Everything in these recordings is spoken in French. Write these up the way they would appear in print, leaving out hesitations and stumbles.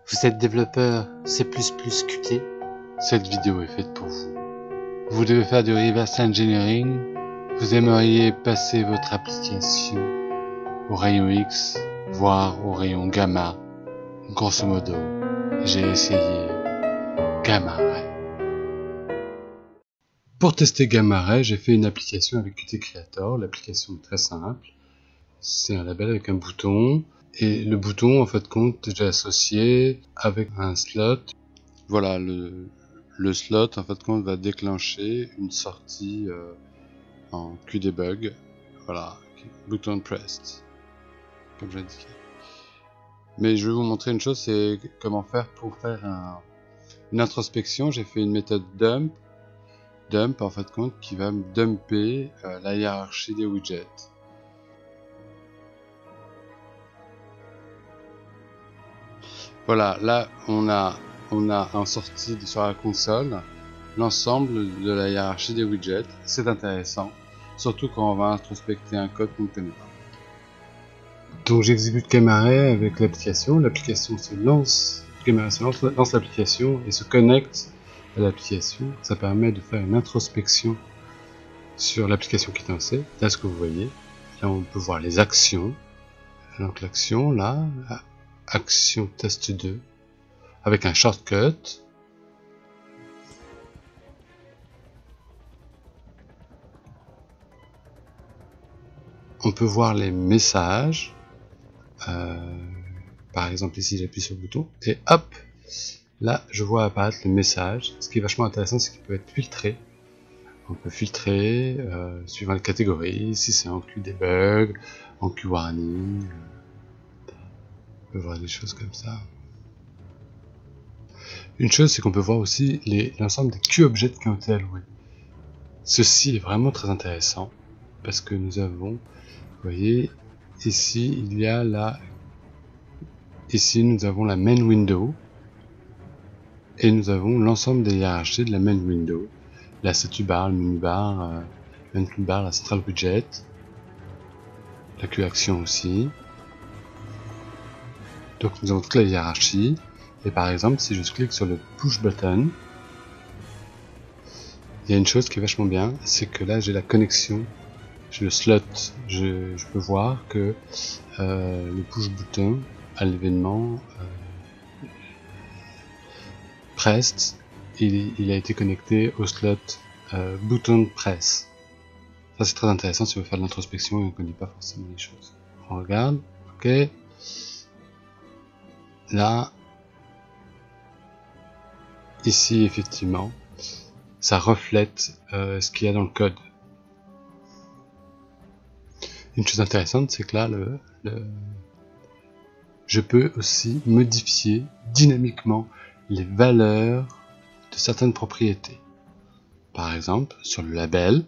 Vous êtes développeur C++ Qt? Cette vidéo est faite pour vous. Vous devez faire du reverse engineering. Vous aimeriez passer votre application au rayon X, voire au rayon gamma. Grosso modo, j'ai essayé Gamma Ray. Pour tester Gamma Ray, j'ai fait une application avec Qt Creator. L'application est très simple. C'est un label avec un bouton. Et le bouton, en fait de compte, j'ai associé avec un slot. Voilà, le slot, en fait de compte, va déclencher une sortie en QDebug. Voilà, button pressed, comme j'ai indiqué. Mais je vais vous montrer une chose, c'est comment faire pour faire une introspection. J'ai fait une méthode dump en fait de compte, qui va me dumper la hiérarchie des widgets. Voilà, là on a en sortie sur la console l'ensemble de la hiérarchie des widgets. C'est intéressant, surtout quand on va introspecter un code qu'on ne connaît pas. Donc j'exécute Gamma Ray avec l'application. L'application se lance, Gamma Ray lance l'application et se connecte à l'application. Ça permet de faire une introspection sur l'application qui est lancée. Là, ce que vous voyez, là on peut voir les actions. Donc l'action là, action test 2 avec un shortcut. On peut voir les messages. Par exemple ici j'appuie sur le bouton et hop, là je vois apparaître le message. Ce qui est vachement intéressant, c'est qu'il peut être filtré. On peut filtrer suivant les catégories, si c'est en QDebug, en QWarning. On peut voir des choses comme ça. Une chose, c'est qu'on peut voir aussi l'ensemble des QObjects qui ont été alloués. Ceci est vraiment très intéressant parce que nous avons, vous voyez, ici il y a ici nous avons la main window et nous avons l'ensemble des hiérarchies de la main window, la statue bar, le menu bar, la central widget, la QAction aussi. Donc nous avons toute la hiérarchie. Et par exemple, si je clique sur le push button, il y a une chose qui est vachement bien, c'est que là j'ai la connexion, j'ai le slot, je peux voir que le push button à l'événement pressed, il a été connecté au slot button press. Ça c'est très intéressant si on veut faire de l'introspection et on ne connaît pas forcément les choses. On regarde, ok. Là, ici effectivement, ça reflète ce qu'il y a dans le code. Une chose intéressante, c'est que là, je peux aussi modifier dynamiquement les valeurs de certaines propriétés. Par exemple, sur le label,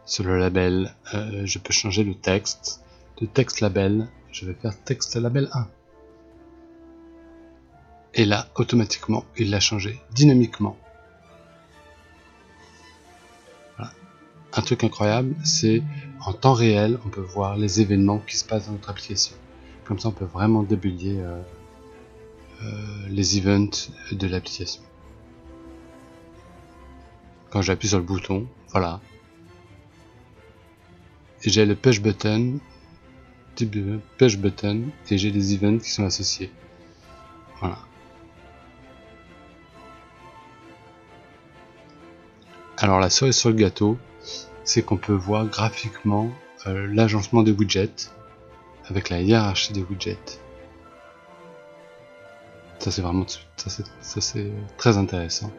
je peux changer le texte. De texte label, je vais faire texte label 1. Et là, automatiquement, il l'a changé dynamiquement. Voilà. Un truc incroyable, c'est en temps réel, on peut voir les événements qui se passent dans notre application. Comme ça, on peut vraiment débugger les events de l'application. Quand j'appuie sur le bouton, voilà. Et j'ai le push button, type de push button, et j'ai les events qui sont associés. Voilà. Alors la cerise sur le gâteau, c'est qu'on peut voir graphiquement l'agencement des widgets avec la hiérarchie des widgets. Ça c'est vraiment c'est très intéressant.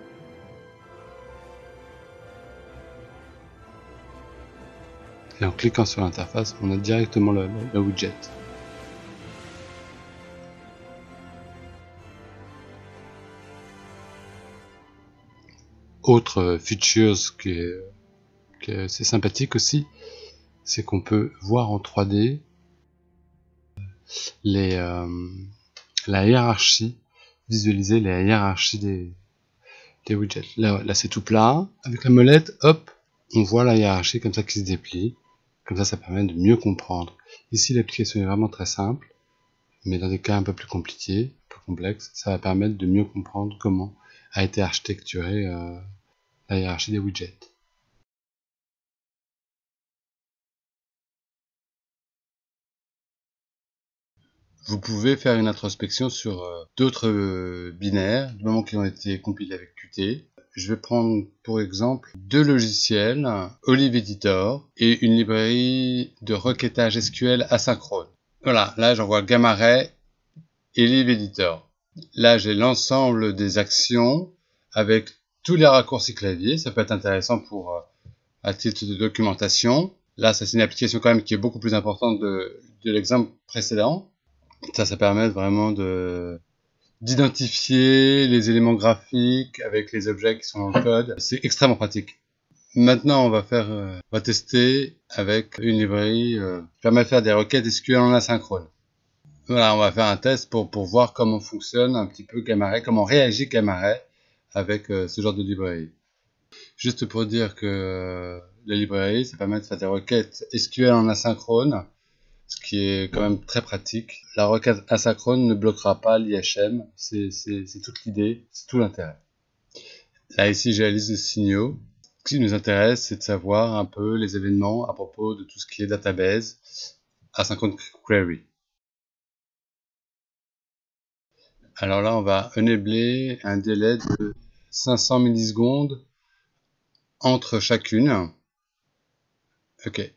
Et en cliquant sur l'interface, on a directement le widget. Autre features qui est sympathique aussi, c'est qu'on peut voir en 3D la hiérarchie, visualiser la hiérarchie des widgets. Là c'est tout plat. Avec la molette, hop, on voit la hiérarchie comme ça qui se déplie. Comme ça permet de mieux comprendre. Ici, l'application est vraiment très simple, mais dans des cas un peu plus compliqués, un peu complexes, ça va permettre de mieux comprendre comment a été architecturée la hiérarchie des widgets. Vous pouvez faire une introspection sur d'autres binaires, du moment qu'ils ont été compilés avec Qt. Je vais prendre pour exemple deux logiciels, Olive Editor et une librairie de requêtage SQL asynchrone. Voilà, là j'envoie Gamma Ray et Live Editor. Là j'ai l'ensemble des actions avec tous les raccourcis clavier. Ça peut être intéressant pour à titre de documentation. Là ça c'est une application quand même qui est beaucoup plus importante de l'exemple précédent. Ça permet vraiment d'identifier les éléments graphiques avec les objets qui sont dans le code. C'est extrêmement pratique. Maintenant, on va tester avec une librairie qui permet de faire des requêtes SQL en asynchrone. Voilà, on va faire un test pour voir comment fonctionne un petit peu Gamma Ray, comment réagit Gamma Ray avec ce genre de librairie. Juste pour dire que la librairie, ça permet de faire des requêtes SQL en asynchrone, ce qui est quand même très pratique. La requête asynchrone ne bloquera pas l'IHM, c'est toute l'idée, c'est tout l'intérêt. Là ici j'ai la liste de signaux. Ce qui nous intéresse, c'est de savoir un peu les événements à propos de tout ce qui est database, asynchrone query. Alors là on va enabler un délai de 500 millisecondes entre chacune. Ok.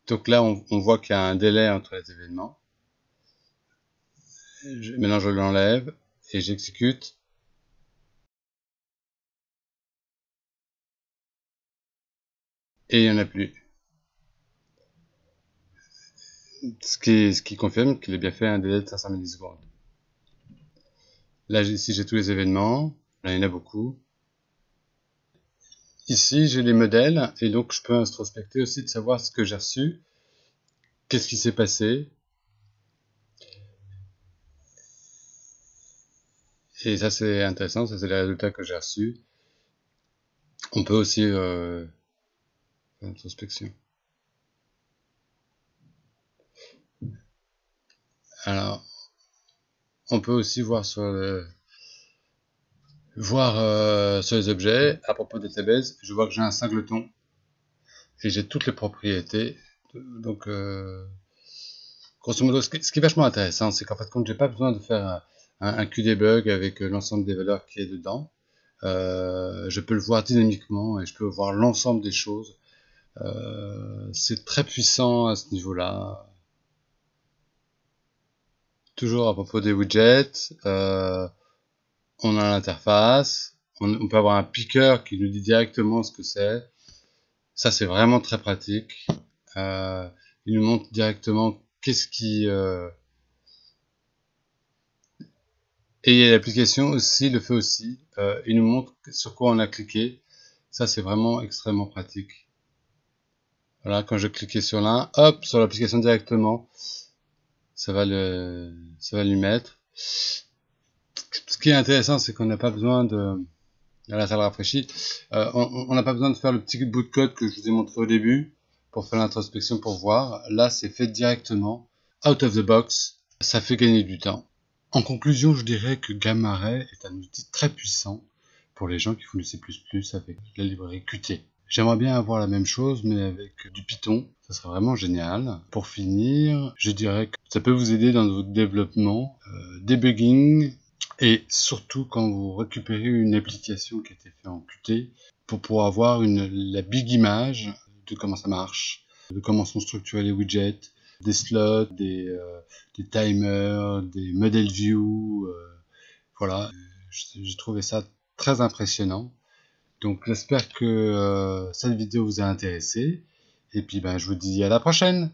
Donc là, on voit qu'il y a un délai entre les événements. Maintenant, je l'enlève et j'exécute. Et il n'y en a plus. Ce qui confirme qu'il a bien fait un délai de 500 millisecondes. Là, ici, j'ai tous les événements. Là, il y en a beaucoup. Ici, j'ai les modèles. Et donc, je peux introspecter aussi de savoir ce que j'ai reçu. Qu'est-ce qui s'est passé. Et ça, c'est intéressant. Ça, c'est les résultats que j'ai reçus. On peut aussi faire l'introspection. Alors, on peut aussi voir sur les objets. À propos de database, je vois que j'ai un singleton et j'ai toutes les propriétés. Donc, grosso modo, ce qui est vachement intéressant, c'est qu'en fait, comme j'ai pas besoin de faire un QDebug avec l'ensemble des valeurs qui est dedans, je peux le voir dynamiquement et je peux voir l'ensemble des choses. C'est très puissant à ce niveau-là. Toujours à propos des widgets, on a l'interface, on peut avoir un picker qui nous dit directement ce que c'est. Ça, c'est vraiment très pratique. Il nous montre directement qu'est-ce qui... Et l'application aussi le fait aussi. Il nous montre sur quoi on a cliqué. Ça, c'est vraiment extrêmement pratique. Voilà, quand je cliquais sur l'un, hop, sur l'application directement, ça va lui mettre. Ce qui est intéressant, c'est qu'on n'a pas besoin de... Là, ça le rafraîchit. On n'a pas besoin de faire le petit bout de code que je vous ai montré au début pour faire l'introspection, pour voir. Là, c'est fait directement, out of the box. Ça fait gagner du temps. En conclusion, je dirais que Gamma Ray est un outil très puissant pour les gens qui font du C++ avec la librairie Qt. J'aimerais bien avoir la même chose, mais avec du Python. Ça serait vraiment génial. Pour finir, je dirais que ça peut vous aider dans votre développement, debugging, et surtout quand vous récupérez une application qui a été faite en Qt, pour pouvoir avoir la big image de comment ça marche, de comment sont structurés les widgets, des slots, des timers, des model view, voilà. J'ai trouvé ça très impressionnant. Donc j'espère que cette vidéo vous a intéressé. Et puis je vous dis à la prochaine.